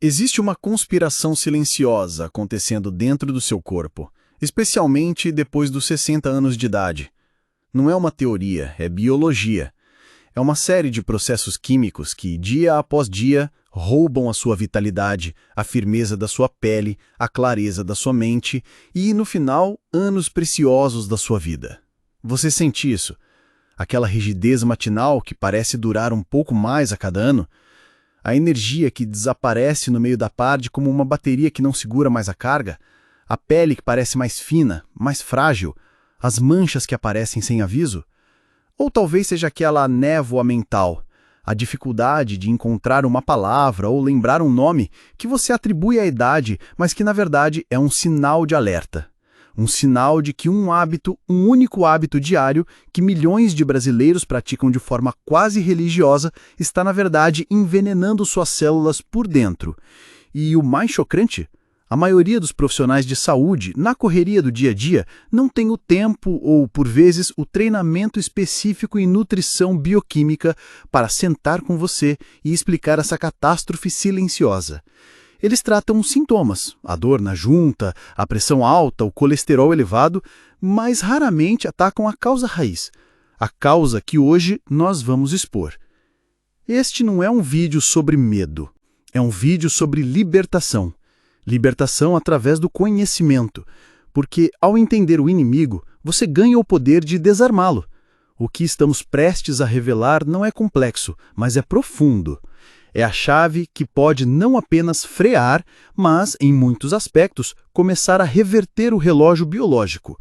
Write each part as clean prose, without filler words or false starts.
Existe uma conspiração silenciosa acontecendo dentro do seu corpo, especialmente depois dos 60 anos de idade. Não é uma teoria, é biologia. É uma série de processos químicos que, dia após dia, roubam a sua vitalidade, a firmeza da sua pele, a clareza da sua mente e, no final, anos preciosos da sua vida. Você sente isso? Aquela rigidez matinal que parece durar um pouco mais a cada ano? A energia que desaparece no meio da tarde como uma bateria que não segura mais a carga? A pele que parece mais fina, mais frágil? As manchas que aparecem sem aviso? Ou talvez seja aquela névoa mental, a dificuldade de encontrar uma palavra ou lembrar um nome que você atribui à idade, mas que na verdade é um sinal de alerta. Um sinal de que um único hábito diário que milhões de brasileiros praticam de forma quase religiosa, está na verdade envenenando suas células por dentro. E o mais chocante? A maioria dos profissionais de saúde, na correria do dia a dia, não tem o tempo ou, por vezes, o treinamento específico em nutrição bioquímica para sentar com você e explicar essa catástrofe silenciosa. Eles tratam os sintomas, a dor na junta, a pressão alta, o colesterol elevado, mas raramente atacam a causa raiz, a causa que hoje nós vamos expor. Este não é um vídeo sobre medo, é um vídeo sobre libertação. Libertação através do conhecimento, porque ao entender o inimigo, você ganha o poder de desarmá-lo. O que estamos prestes a revelar não é complexo, mas é profundo. É a chave que pode não apenas frear, mas, em muitos aspectos, começar a reverter o relógio biológico.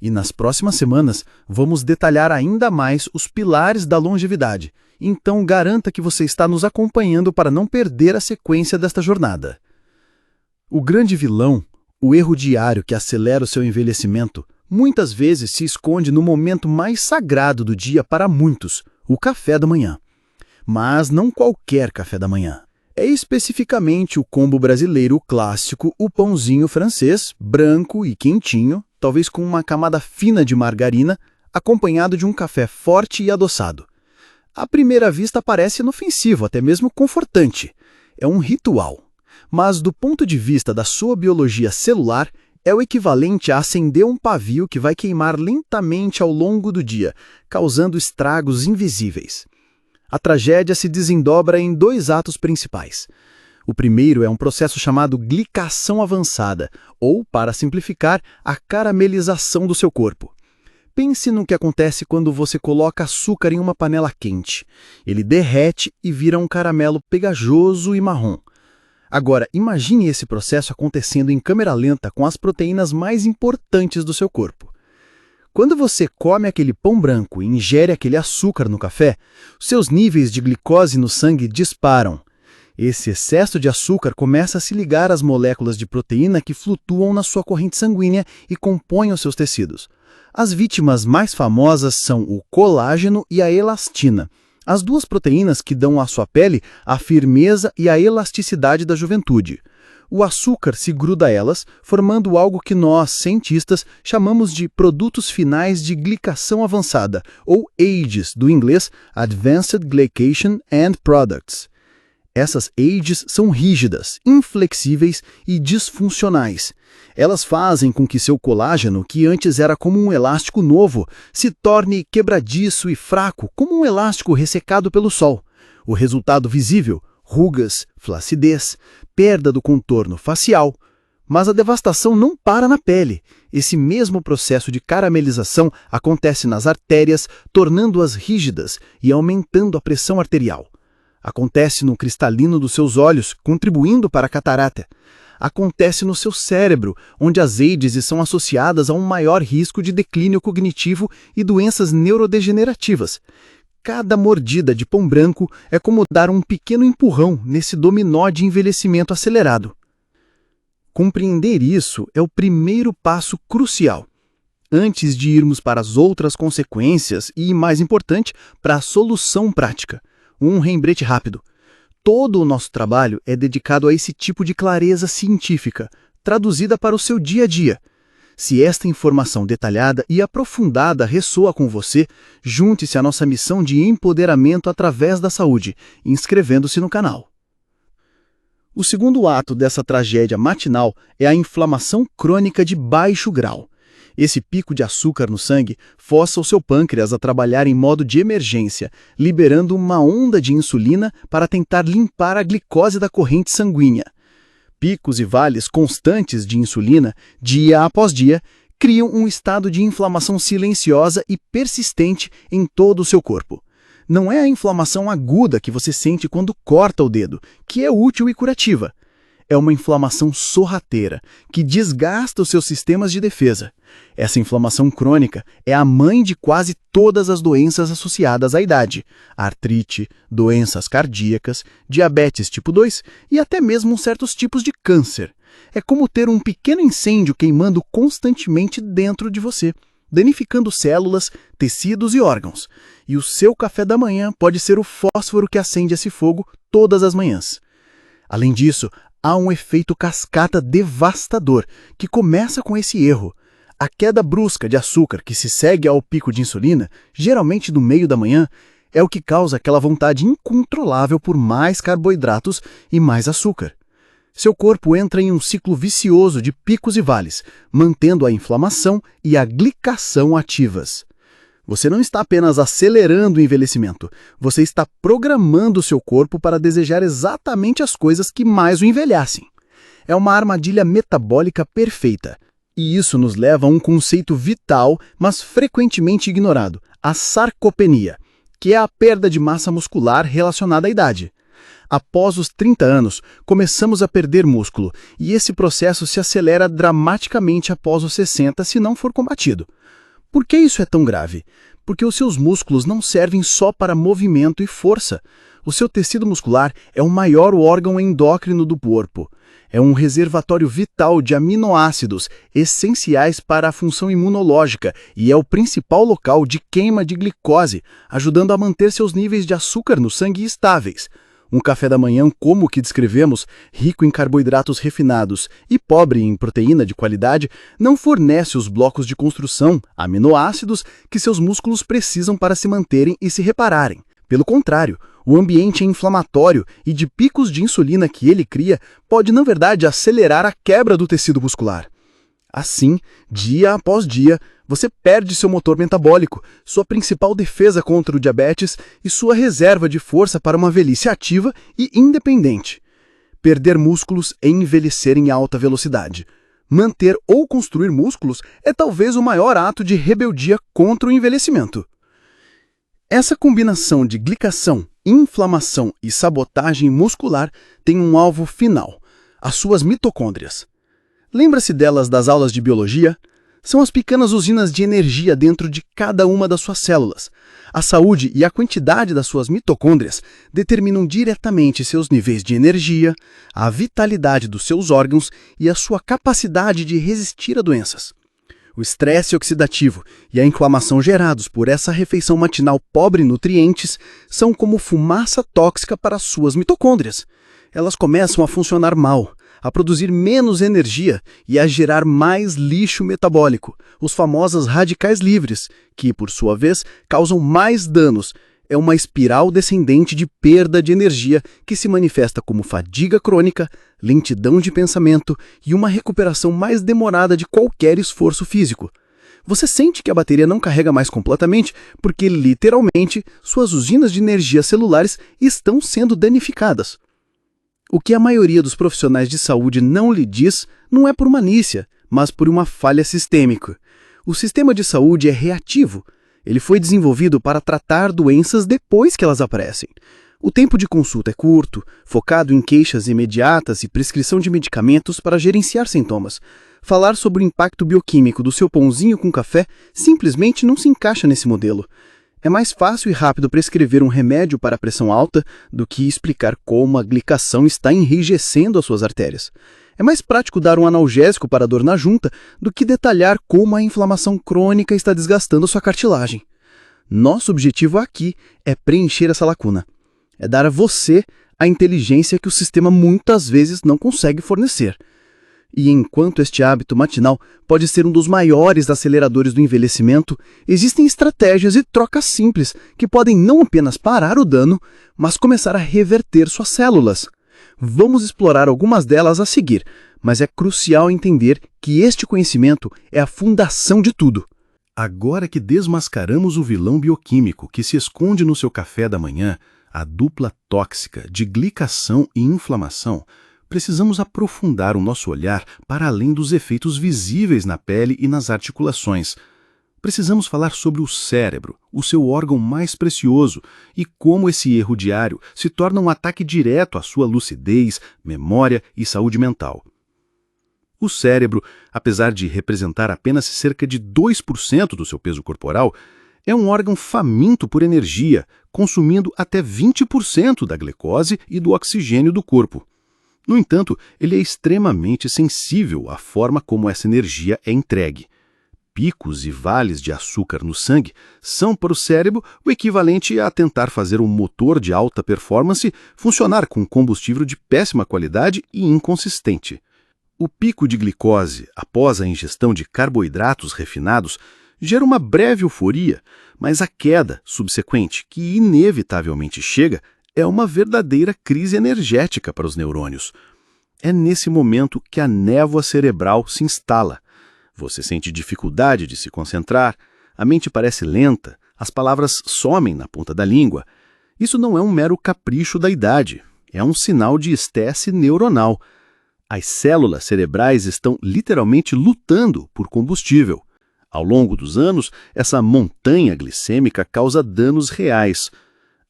E nas próximas semanas, vamos detalhar ainda mais os pilares da longevidade. Então, garanta que você está nos acompanhando para não perder a sequência desta jornada. O grande vilão, o erro diário que acelera o seu envelhecimento, muitas vezes se esconde no momento mais sagrado do dia para muitos, o café da manhã. Mas não qualquer café da manhã. É especificamente o combo brasileiro clássico, o pãozinho francês, branco e quentinho, talvez com uma camada fina de margarina, acompanhado de um café forte e adoçado. À primeira vista parece inofensivo, até mesmo confortante. É um ritual. Mas do ponto de vista da sua biologia celular, é o equivalente a acender um pavio que vai queimar lentamente ao longo do dia, causando estragos invisíveis. A tragédia se desdobra em dois atos principais. O primeiro é um processo chamado glicação avançada, ou, para simplificar, a caramelização do seu corpo. Pense no que acontece quando você coloca açúcar em uma panela quente. Ele derrete e vira um caramelo pegajoso e marrom. Agora, imagine esse processo acontecendo em câmera lenta com as proteínas mais importantes do seu corpo. Quando você come aquele pão branco e ingere aquele açúcar no café, seus níveis de glicose no sangue disparam. Esse excesso de açúcar começa a se ligar às moléculas de proteína que flutuam na sua corrente sanguínea e compõem os seus tecidos. As vítimas mais famosas são o colágeno e a elastina, as duas proteínas que dão à sua pele a firmeza e a elasticidade da juventude. O açúcar se gruda a elas, formando algo que nós, cientistas, chamamos de produtos finais de glicação avançada, ou AGEs, do inglês Advanced Glycation End Products. Essas AGEs são rígidas, inflexíveis e disfuncionais. Elas fazem com que seu colágeno, que antes era como um elástico novo, se torne quebradiço e fraco, como um elástico ressecado pelo sol. O resultado visível: rugas, flacidez, perda do contorno facial. Mas a devastação não para na pele. Esse mesmo processo de caramelização acontece nas artérias, tornando-as rígidas e aumentando a pressão arterial. Acontece no cristalino dos seus olhos, contribuindo para a catarata. Acontece no seu cérebro, onde as AGEs são associadas a um maior risco de declínio cognitivo e doenças neurodegenerativas. Cada mordida de pão branco é como dar um pequeno empurrão nesse dominó de envelhecimento acelerado. Compreender isso é o primeiro passo crucial, antes de irmos para as outras consequências e, mais importante, para a solução prática. Um lembrete rápido. Todo o nosso trabalho é dedicado a esse tipo de clareza científica, traduzida para o seu dia a dia. Se esta informação detalhada e aprofundada ressoa com você, junte-se à nossa missão de empoderamento através da saúde, inscrevendo-se no canal. O segundo ato dessa tragédia matinal é a inflamação crônica de baixo grau. Esse pico de açúcar no sangue força o seu pâncreas a trabalhar em modo de emergência, liberando uma onda de insulina para tentar limpar a glicose da corrente sanguínea. Picos e vales constantes de insulina, dia após dia, criam um estado de inflamação silenciosa e persistente em todo o seu corpo. Não é a inflamação aguda que você sente quando corta o dedo, que é útil e curativa. É uma inflamação sorrateira, que desgasta os seus sistemas de defesa. Essa inflamação crônica é a mãe de quase todas as doenças associadas à idade: artrite, doenças cardíacas, diabetes tipo 2 e até mesmo certos tipos de câncer. É como ter um pequeno incêndio queimando constantemente dentro de você, danificando células, tecidos e órgãos. E o seu café da manhã pode ser o fósforo que acende esse fogo todas as manhãs. Além disso, há um efeito cascata devastador que começa com esse erro. A queda brusca de açúcar que se segue ao pico de insulina, geralmente no meio da manhã, é o que causa aquela vontade incontrolável por mais carboidratos e mais açúcar. Seu corpo entra em um ciclo vicioso de picos e vales, mantendo a inflamação e a glicação ativas. Você não está apenas acelerando o envelhecimento, você está programando o seu corpo para desejar exatamente as coisas que mais o envelhecem. É uma armadilha metabólica perfeita. E isso nos leva a um conceito vital, mas frequentemente ignorado: a sarcopenia, que é a perda de massa muscular relacionada à idade. Após os 30 anos, começamos a perder músculo, e esse processo se acelera dramaticamente após os 60 se não for combatido. Por que isso é tão grave? Porque os seus músculos não servem só para movimento e força. O seu tecido muscular é o maior órgão endócrino do corpo. É um reservatório vital de aminoácidos essenciais para a função imunológica e é o principal local de queima de glicose, ajudando a manter seus níveis de açúcar no sangue estáveis. Um café da manhã como o que descrevemos, rico em carboidratos refinados e pobre em proteína de qualidade, não fornece os blocos de construção, aminoácidos, que seus músculos precisam para se manterem e se repararem. Pelo contrário, o ambiente inflamatório e de picos de insulina que ele cria pode, na verdade, acelerar a quebra do tecido muscular. Assim, dia após dia, você perde seu motor metabólico, sua principal defesa contra o diabetes e sua reserva de força para uma velhice ativa e independente. Perder músculos é envelhecer em alta velocidade. Manter ou construir músculos é talvez o maior ato de rebeldia contra o envelhecimento. Essa combinação de glicação, inflamação e sabotagem muscular tem um alvo final: as suas mitocôndrias. Lembra-se delas das aulas de biologia? São as pequenas usinas de energia dentro de cada uma das suas células. A saúde e a quantidade das suas mitocôndrias determinam diretamente seus níveis de energia, a vitalidade dos seus órgãos e a sua capacidade de resistir a doenças. O estresse oxidativo e a inflamação gerados por essa refeição matinal pobre em nutrientes são como fumaça tóxica para as suas mitocôndrias. Elas começam a funcionar mal, a produzir menos energia e a gerar mais lixo metabólico, os famosos radicais livres, que, por sua vez, causam mais danos. É uma espiral descendente de perda de energia que se manifesta como fadiga crônica, lentidão de pensamento e uma recuperação mais demorada de qualquer esforço físico. Você sente que a bateria não carrega mais completamente porque, literalmente, suas usinas de energia celulares estão sendo danificadas. O que a maioria dos profissionais de saúde não lhe diz não é por malícia, mas por uma falha sistêmica. O sistema de saúde é reativo. Ele foi desenvolvido para tratar doenças depois que elas aparecem. O tempo de consulta é curto, focado em queixas imediatas e prescrição de medicamentos para gerenciar sintomas. Falar sobre o impacto bioquímico do seu pãozinho com café simplesmente não se encaixa nesse modelo. É mais fácil e rápido prescrever um remédio para a pressão alta do que explicar como a glicação está enrijecendo as suas artérias. É mais prático dar um analgésico para a dor na junta do que detalhar como a inflamação crônica está desgastando sua cartilagem. Nosso objetivo aqui é preencher essa lacuna. É dar a você a inteligência que o sistema muitas vezes não consegue fornecer. E enquanto este hábito matinal pode ser um dos maiores aceleradores do envelhecimento, existem estratégias e trocas simples que podem não apenas parar o dano, mas começar a reverter suas células. Vamos explorar algumas delas a seguir, mas é crucial entender que este conhecimento é a fundação de tudo. Agora que desmascaramos o vilão bioquímico que se esconde no seu café da manhã, a dupla tóxica de glicação e inflamação, precisamos aprofundar o nosso olhar para além dos efeitos visíveis na pele e nas articulações. Precisamos falar sobre o cérebro, o seu órgão mais precioso, e como esse erro diário se torna um ataque direto à sua lucidez, memória e saúde mental. O cérebro, apesar de representar apenas cerca de 2% do seu peso corporal, é um órgão faminto por energia, consumindo até 20% da glicose e do oxigênio do corpo. No entanto, ele é extremamente sensível à forma como essa energia é entregue. Picos e vales de açúcar no sangue são para o cérebro o equivalente a tentar fazer um motor de alta performance funcionar com combustível de péssima qualidade e inconsistente. O pico de glicose após a ingestão de carboidratos refinados gera uma breve euforia, mas a queda subsequente, que inevitavelmente chega, é uma verdadeira crise energética para os neurônios. É nesse momento que a névoa cerebral se instala. Você sente dificuldade de se concentrar, a mente parece lenta, as palavras somem na ponta da língua. Isso não é um mero capricho da idade, é um sinal de estresse neuronal. As células cerebrais estão literalmente lutando por combustível. Ao longo dos anos, essa montanha glicêmica causa danos reais.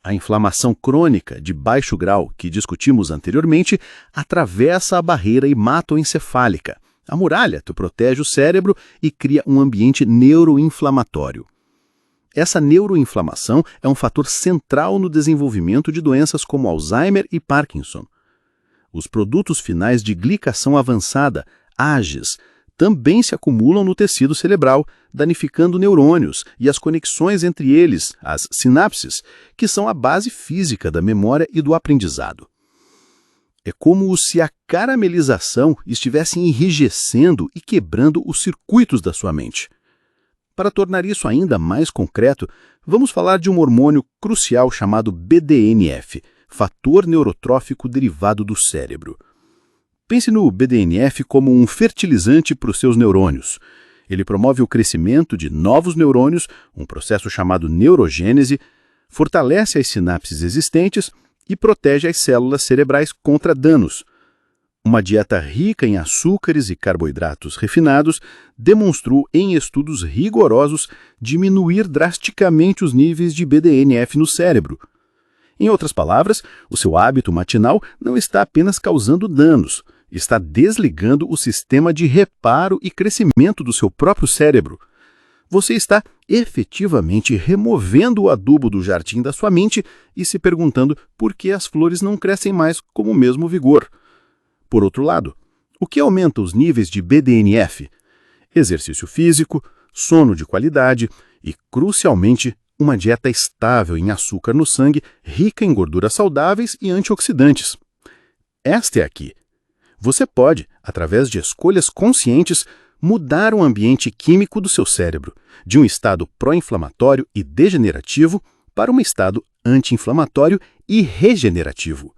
A inflamação crônica de baixo grau, que discutimos anteriormente, atravessa a barreira hematoencefálica. A muralha que protege o cérebro e cria um ambiente neuroinflamatório. Essa neuroinflamação é um fator central no desenvolvimento de doenças como Alzheimer e Parkinson. Os produtos finais de glicação avançada, AGEs, também se acumulam no tecido cerebral, danificando neurônios e as conexões entre eles, as sinapses, que são a base física da memória e do aprendizado. É como se a caramelização estivesse enrijecendo e quebrando os circuitos da sua mente. Para tornar isso ainda mais concreto, vamos falar de um hormônio crucial chamado BDNF, fator neurotrófico derivado do cérebro. Pense no BDNF como um fertilizante para os seus neurônios. Ele promove o crescimento de novos neurônios, um processo chamado neurogênese, fortalece as sinapses existentes e protege as células cerebrais contra danos. Uma dieta rica em açúcares e carboidratos refinados demonstrou em estudos rigorosos diminuir drasticamente os níveis de BDNF no cérebro. Em outras palavras, o seu hábito matinal não está apenas causando danos, está desligando o sistema de reparo e crescimento do seu próprio cérebro. Você está efetivamente removendo o adubo do jardim da sua mente e se perguntando por que as flores não crescem mais com o mesmo vigor. Por outro lado, o que aumenta os níveis de BDNF? Exercício físico, sono de qualidade e, crucialmente, uma dieta estável em açúcar no sangue, rica em gorduras saudáveis e antioxidantes. Esta é a key. Você pode, através de escolhas conscientes, mudar o ambiente químico do seu cérebro, de um estado pró-inflamatório e degenerativo para um estado anti-inflamatório e regenerativo.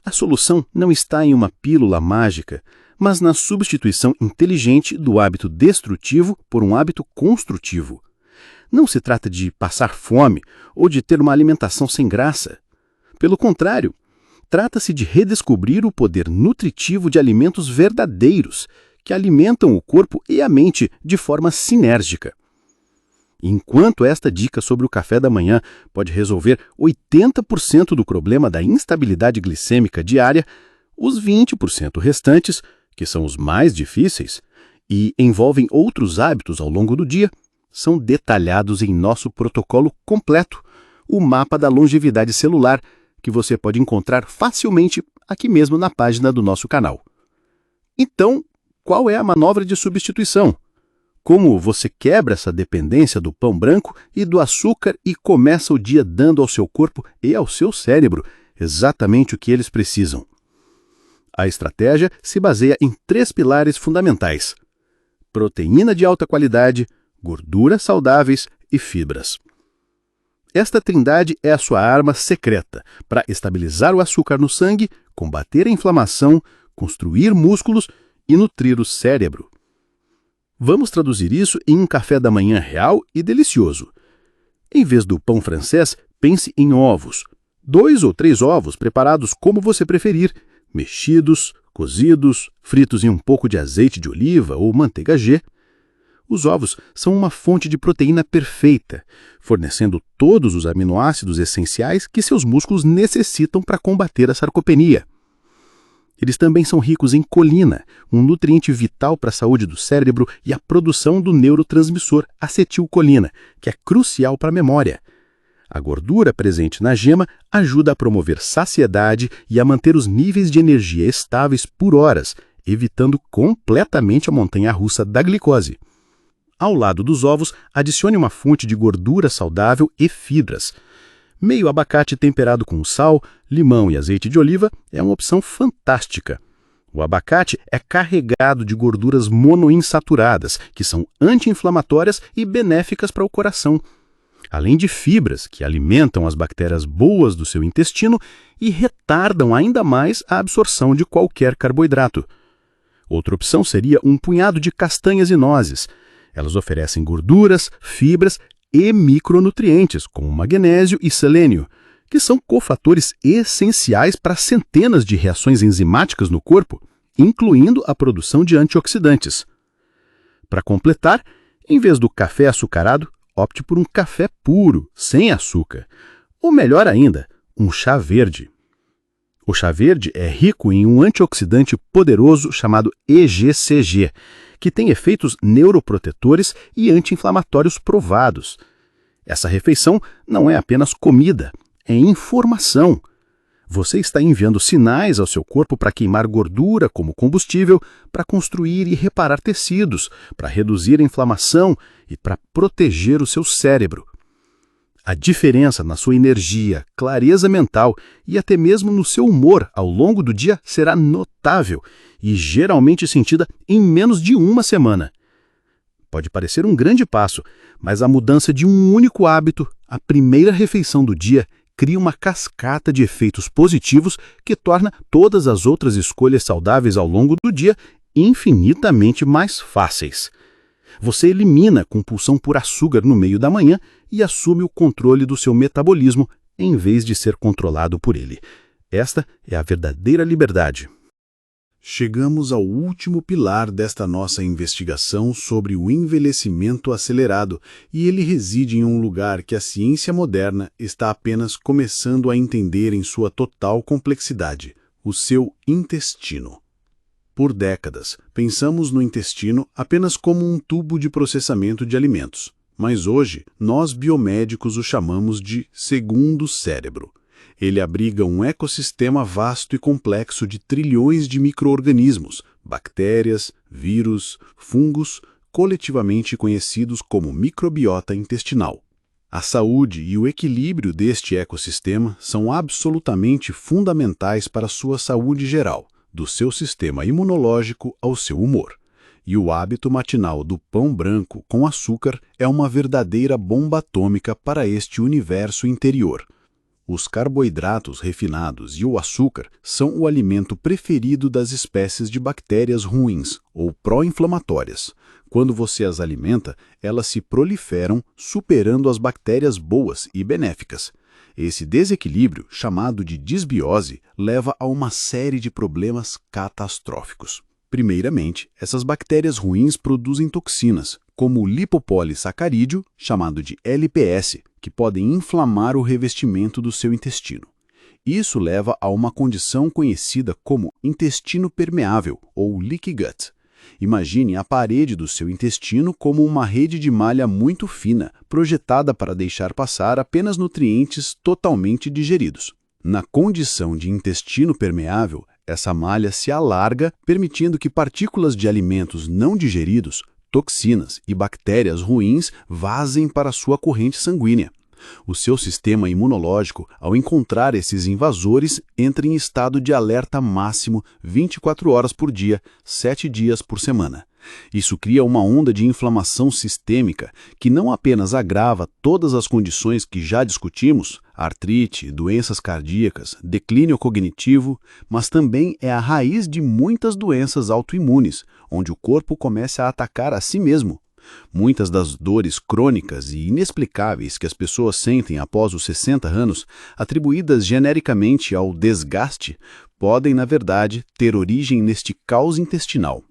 A solução não está em uma pílula mágica, mas na substituição inteligente do hábito destrutivo por um hábito construtivo. Não se trata de passar fome ou de ter uma alimentação sem graça. Pelo contrário, trata-se de redescobrir o poder nutritivo de alimentos verdadeiros, que alimentam o corpo e a mente de forma sinérgica. Enquanto esta dica sobre o café da manhã pode resolver 80% do problema da instabilidade glicêmica diária, os 20% restantes, que são os mais difíceis e envolvem outros hábitos ao longo do dia, são detalhados em nosso protocolo completo, o mapa da longevidade celular, que você pode encontrar facilmente aqui mesmo na página do nosso canal. Então, qual é a manobra de substituição? Como você quebra essa dependência do pão branco e do açúcar e começa o dia dando ao seu corpo e ao seu cérebro exatamente o que eles precisam? A estratégia se baseia em 3 pilares fundamentais: proteína de alta qualidade, gorduras saudáveis e fibras. Esta trindade é a sua arma secreta para estabilizar o açúcar no sangue, combater a inflamação, construir músculos e nutrir o cérebro. Vamos traduzir isso em um café da manhã real e delicioso. Em vez do pão francês, pense em ovos. 2 ou 3 ovos preparados como você preferir, mexidos, cozidos, fritos em um pouco de azeite de oliva ou manteiga G. Os ovos são uma fonte de proteína perfeita, fornecendo todos os aminoácidos essenciais que seus músculos necessitam para combater a sarcopenia. Eles também são ricos em colina, um nutriente vital para a saúde do cérebro e a produção do neurotransmissor acetilcolina, que é crucial para a memória. A gordura presente na gema ajuda a promover saciedade e a manter os níveis de energia estáveis por horas, evitando completamente a montanha-russa da glicose. Ao lado dos ovos, adicione uma fonte de gordura saudável e fibras. Meio abacate temperado com sal, limão e azeite de oliva é uma opção fantástica. O abacate é carregado de gorduras monoinsaturadas, que são anti-inflamatórias e benéficas para o coração, além de fibras que alimentam as bactérias boas do seu intestino e retardam ainda mais a absorção de qualquer carboidrato. Outra opção seria um punhado de castanhas e nozes. Elas oferecem gorduras, fibras e micronutrientes, como magnésio e selênio, que são cofatores essenciais para centenas de reações enzimáticas no corpo, incluindo a produção de antioxidantes. Para completar, em vez do café açucarado, opte por um café puro, sem açúcar. Ou melhor ainda, um chá verde. O chá verde é rico em um antioxidante poderoso chamado EGCG, que tem efeitos neuroprotetores e anti-inflamatórios provados. Essa refeição não é apenas comida, é informação. Você está enviando sinais ao seu corpo para queimar gordura como combustível, para construir e reparar tecidos, para reduzir a inflamação e para proteger o seu cérebro. A diferença na sua energia, clareza mental e até mesmo no seu humor ao longo do dia será notável e geralmente sentida em menos de uma semana. Pode parecer um grande passo, mas a mudança de um único hábito, a primeira refeição do dia, cria uma cascata de efeitos positivos que torna todas as outras escolhas saudáveis ao longo do dia infinitamente mais fáceis. Você elimina a compulsão por açúcar no meio da manhã e assume o controle do seu metabolismo em vez de ser controlado por ele. Esta é a verdadeira liberdade. Chegamos ao último pilar desta nossa investigação sobre o envelhecimento acelerado, e ele reside em um lugar que a ciência moderna está apenas começando a entender em sua total complexidade: o seu intestino. Por décadas, pensamos no intestino apenas como um tubo de processamento de alimentos, mas hoje nós biomédicos o chamamos de segundo cérebro. Ele abriga um ecossistema vasto e complexo de trilhões de micro-organismos, bactérias, vírus, fungos, coletivamente conhecidos como microbiota intestinal. A saúde e o equilíbrio deste ecossistema são absolutamente fundamentais para a sua saúde geral, do seu sistema imunológico ao seu humor. E o hábito matinal do pão branco com açúcar é uma verdadeira bomba atômica para este universo interior. Os carboidratos refinados e o açúcar são o alimento preferido das espécies de bactérias ruins ou pró-inflamatórias. Quando você as alimenta, elas se proliferam, superando as bactérias boas e benéficas. Esse desequilíbrio, chamado de disbiose, leva a uma série de problemas catastróficos. Primeiramente, essas bactérias ruins produzem toxinas, como o lipopolissacarídeo, chamado de LPS, que podem inflamar o revestimento do seu intestino. Isso leva a uma condição conhecida como intestino permeável, ou leaky gut. Imagine a parede do seu intestino como uma rede de malha muito fina, projetada para deixar passar apenas nutrientes totalmente digeridos. Na condição de intestino permeável, essa malha se alarga, permitindo que partículas de alimentos não digeridos, toxinas e bactérias ruins vazem para sua corrente sanguínea. O seu sistema imunológico, ao encontrar esses invasores, entra em estado de alerta máximo 24 horas por dia, 7 dias por semana. Isso cria uma onda de inflamação sistêmica que não apenas agrava todas as condições que já discutimos, artrite, doenças cardíacas, declínio cognitivo, mas também é a raiz de muitas doenças autoimunes, onde o corpo começa a atacar a si mesmo. Muitas das dores crônicas e inexplicáveis que as pessoas sentem após os 60 anos, atribuídas genericamente ao desgaste, podem, na verdade, ter origem neste caos intestinal.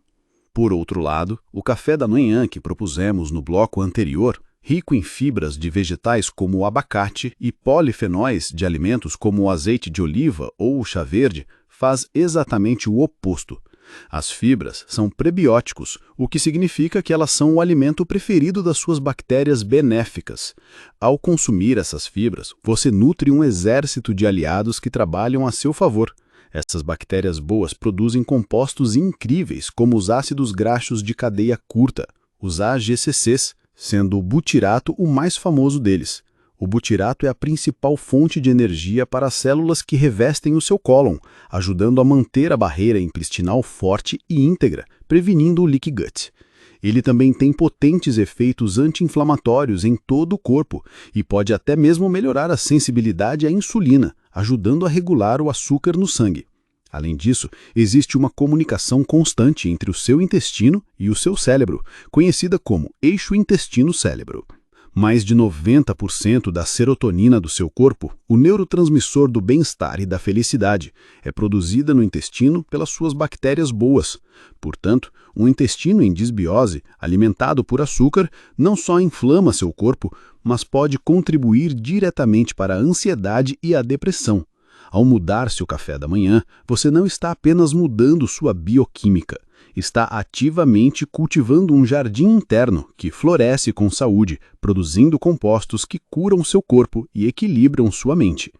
Por outro lado, o café da manhã que propusemos no bloco anterior, rico em fibras de vegetais como o abacate e polifenóis de alimentos como o azeite de oliva ou o chá verde, faz exatamente o oposto. As fibras são prebióticos, o que significa que elas são o alimento preferido das suas bactérias benéficas. Ao consumir essas fibras, você nutre um exército de aliados que trabalham a seu favor. Essas bactérias boas produzem compostos incríveis, como os ácidos graxos de cadeia curta, os AGCCs, sendo o butirato o mais famoso deles. O butirato é a principal fonte de energia para as células que revestem o seu cólon, ajudando a manter a barreira intestinal forte e íntegra, prevenindo o leaky gut. Ele também tem potentes efeitos anti-inflamatórios em todo o corpo e pode até mesmo melhorar a sensibilidade à insulina, ajudando a regular o açúcar no sangue. Além disso, existe uma comunicação constante entre o seu intestino e o seu cérebro, conhecida como eixo intestino-cérebro. Mais de 90% da serotonina do seu corpo, o neurotransmissor do bem-estar e da felicidade, é produzida no intestino pelas suas bactérias boas. Portanto, um intestino em disbiose, alimentado por açúcar, não só inflama seu corpo, mas pode contribuir diretamente para a ansiedade e a depressão. Ao mudar seu café da manhã, você não está apenas mudando sua bioquímica, está ativamente cultivando um jardim interno que floresce com saúde, produzindo compostos que curam seu corpo e equilibram sua mente.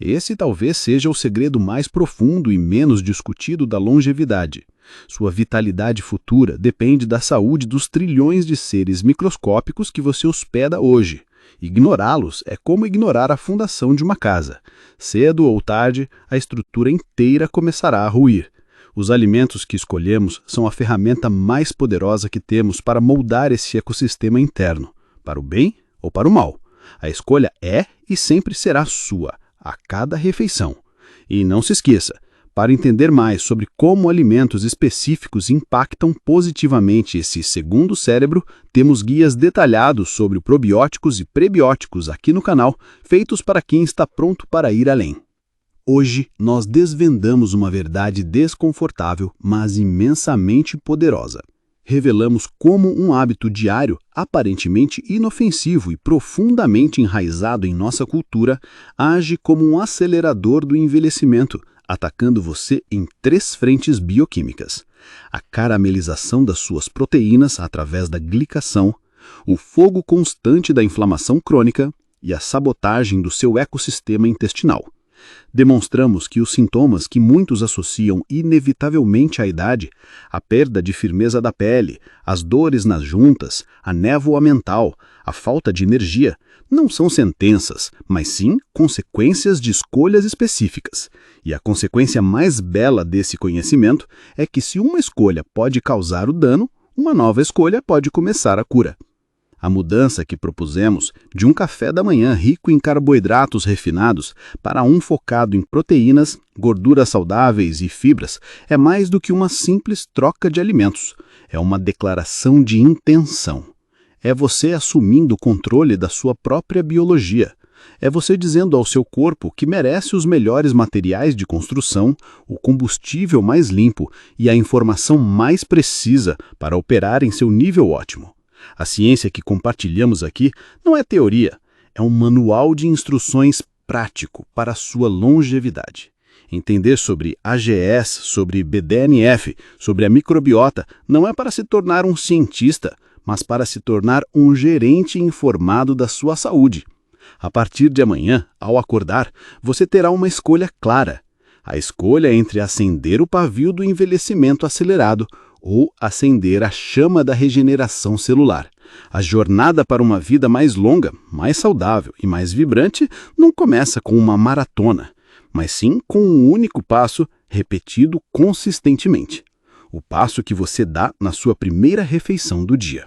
Esse talvez seja o segredo mais profundo e menos discutido da longevidade. Sua vitalidade futura depende da saúde dos trilhões de seres microscópicos que você hospeda hoje. Ignorá-los é como ignorar a fundação de uma casa. Cedo ou tarde, a estrutura inteira começará a ruir. Os alimentos que escolhemos são a ferramenta mais poderosa que temos para moldar esse ecossistema interno, para o bem ou para o mal. A escolha é e sempre será sua, a cada refeição. E não se esqueça, para entender mais sobre como alimentos específicos impactam positivamente esse segundo cérebro, temos guias detalhados sobre probióticos e prebióticos aqui no canal, feitos para quem está pronto para ir além. Hoje, nós desvendamos uma verdade desconfortável, mas imensamente poderosa. Revelamos como um hábito diário, aparentemente inofensivo e profundamente enraizado em nossa cultura, age como um acelerador do envelhecimento, atacando você em 3 frentes bioquímicas: a caramelização das suas proteínas através da glicação, o fogo constante da inflamação crônica e a sabotagem do seu ecossistema intestinal. Demonstramos que os sintomas que muitos associam inevitavelmente à idade, a perda de firmeza da pele, as dores nas juntas, a névoa mental, a falta de energia, não são sentenças, mas sim consequências de escolhas específicas. E a consequência mais bela desse conhecimento é que se uma escolha pode causar o dano, uma nova escolha pode começar a cura. A mudança que propusemos de um café da manhã rico em carboidratos refinados para um focado em proteínas, gorduras saudáveis e fibras é mais do que uma simples troca de alimentos. É uma declaração de intenção. É você assumindo o controle da sua própria biologia. É você dizendo ao seu corpo que merece os melhores materiais de construção, o combustível mais limpo e a informação mais precisa para operar em seu nível ótimo. A ciência que compartilhamos aqui não é teoria, é um manual de instruções prático para a sua longevidade. Entender sobre AGS, sobre BDNF, sobre a microbiota, não é para se tornar um cientista, mas para se tornar um gerente informado da sua saúde. A partir de amanhã, ao acordar, você terá uma escolha clara. A escolha entre acender o pavio do envelhecimento acelerado ou acender a chama da regeneração celular. A jornada para uma vida mais longa, mais saudável e mais vibrante não começa com uma maratona, mas sim com um único passo repetido consistentemente. o passo que você dá na sua primeira refeição do dia.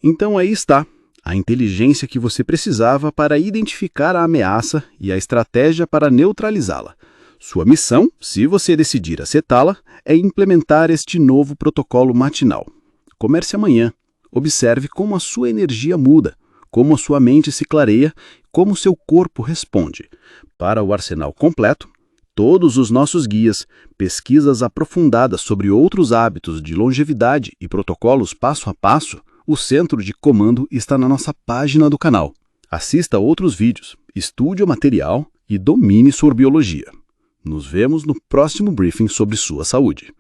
Então aí está, a inteligência que você precisava para identificar a ameaça e a estratégia para neutralizá-la. Sua missão, se você decidir acetá-la, é implementar este novo protocolo matinal. Comece amanhã. Observe como a sua energia muda, como a sua mente se clareia, como seu corpo responde. Para o arsenal completo, todos os nossos guias, pesquisas aprofundadas sobre outros hábitos de longevidade e protocolos passo a passo, o centro de comando está na nossa página do canal. Assista a outros vídeos, estude o material e domine sua biologia. Nos vemos no próximo briefing sobre sua saúde.